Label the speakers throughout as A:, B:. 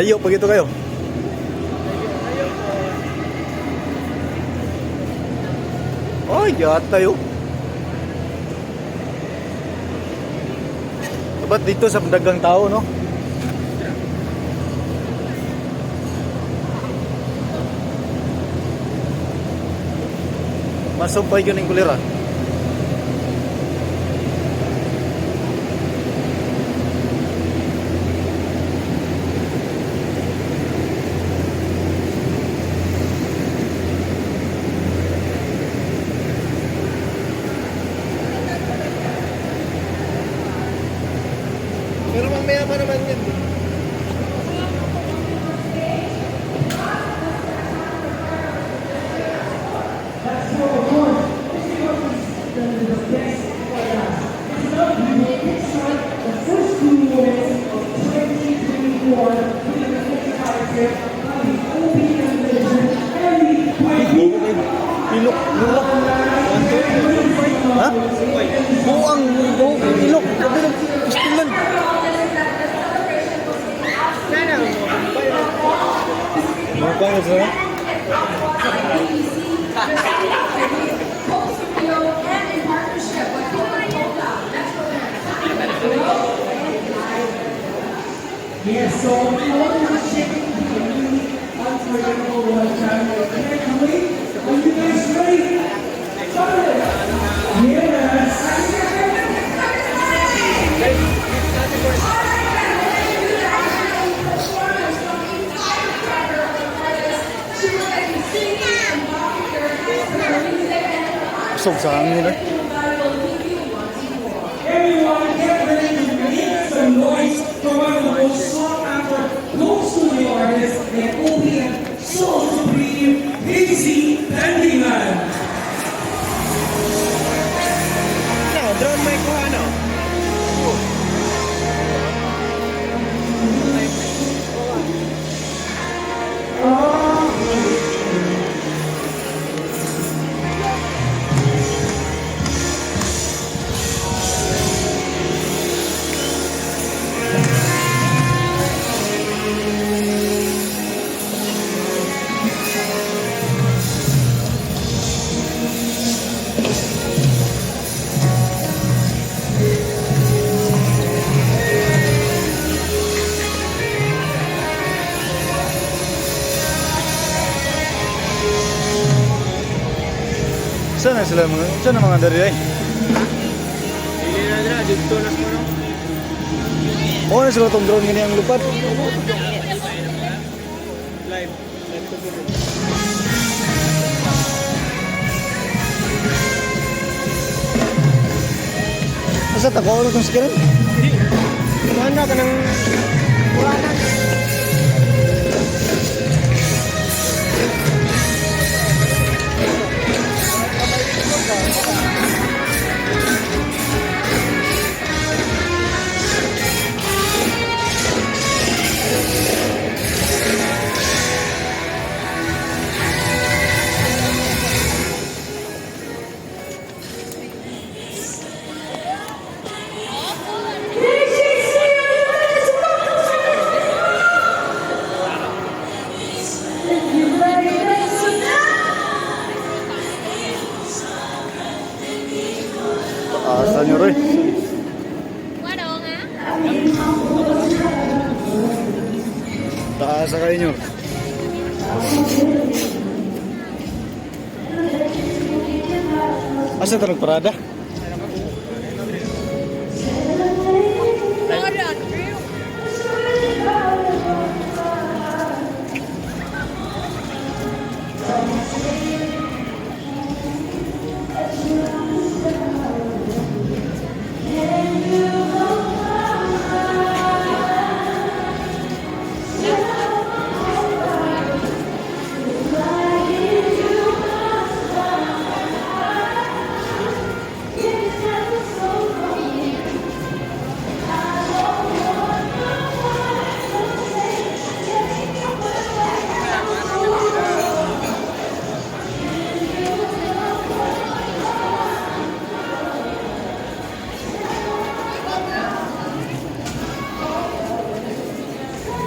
A: Layo pag ito kayo. Ay, yata yun. Dapat dito sa dagang tao, no? Masumpay yun yung kulira.
B: Pero mamaya pa naman yun.
A: Ilok, ilok. Ha? Buang, ilok. Kabilang, istilan. Mga pangit na?
C: Yes, so we're checking the new unforgettable one time. Can't wait. Are you guys ready? Yes.
A: Busog sa hangin eh.
C: Everyone, get ready to make some noise for one of the most sought after local studio artists and OPM Soul Supreme, Hazy Pendingan.
B: No, drone mic ko ano?
A: Saan na sila mga? Saan na mga dari ay?
B: Hindi na dra, dito na ko no.
A: Oo na sila itong drone gini ang lupad.
B: Live. Live ko dito.
A: Asa tako ulo itong sigarin?
B: Mana ka ng puranan?
A: Asa nyo rin?
D: Warong ha?
A: Taasa kayo nyo. Asa ito nagparada?
D: Warong.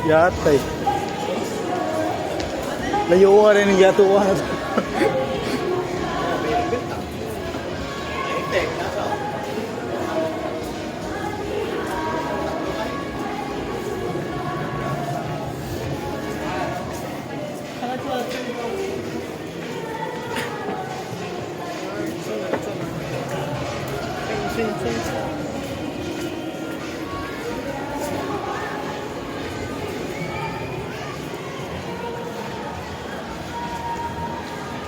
A: Yatay. Layo ka rin yung gatuwa.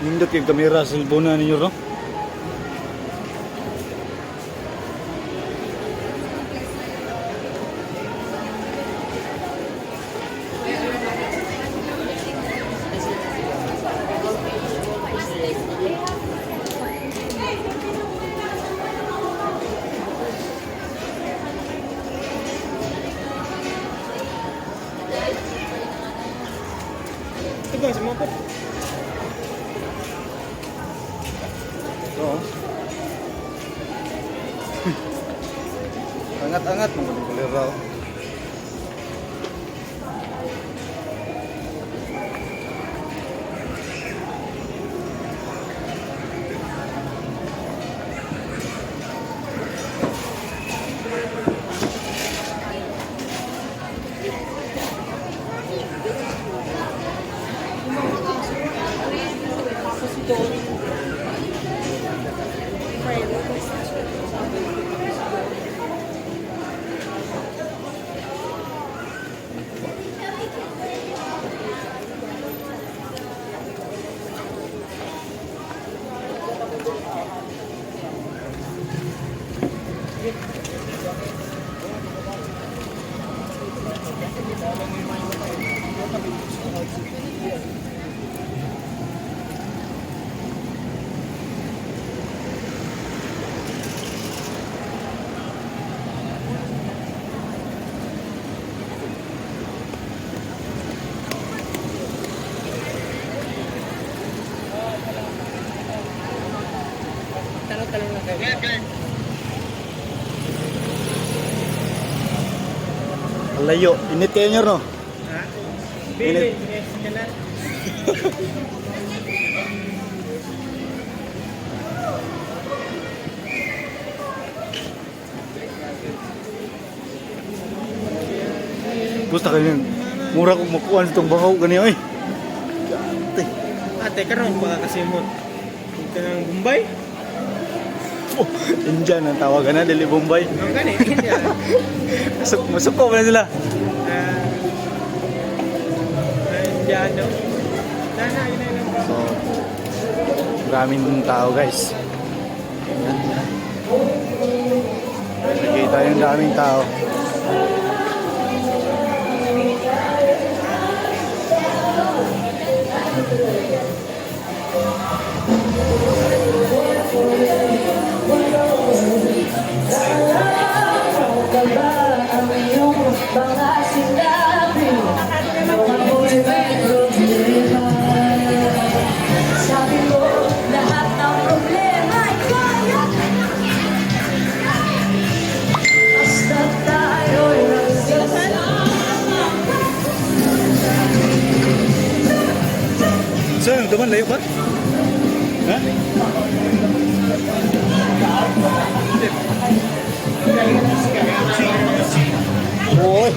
A: Nindot yung kamera sa cellphone na ninyo, no?
B: Ito ba, sumapot?
A: Oo. Angat-angat mo kung kulir raw.
B: Talong-talong lang kayo.
A: Ang layo. Init kayo nyo, no?
B: Ha? Bili, yes, ka na.
A: Gusto kayo yun. Mura kong makuha sa itong bahaw ganyan, ay.
B: Ate, karoon baka kasimot. Ito ng Bombay?
A: Oh, Indian ang tawagan na, Dili Bombay.
B: Ang gani, hindi ah.
A: Masuko ba na sila?
B: Indiano. Nana, yun na yun.
A: So, maraming tao guys. Yan. Nakikita yung daming tao.
E: Ang iyong mga sinabi, ako'y may problema. Sabi mo, lahat ng problema ay kaya. Basta tayo'y nagsasama.
A: Saan? Duman, layo ba? Ha? Oy!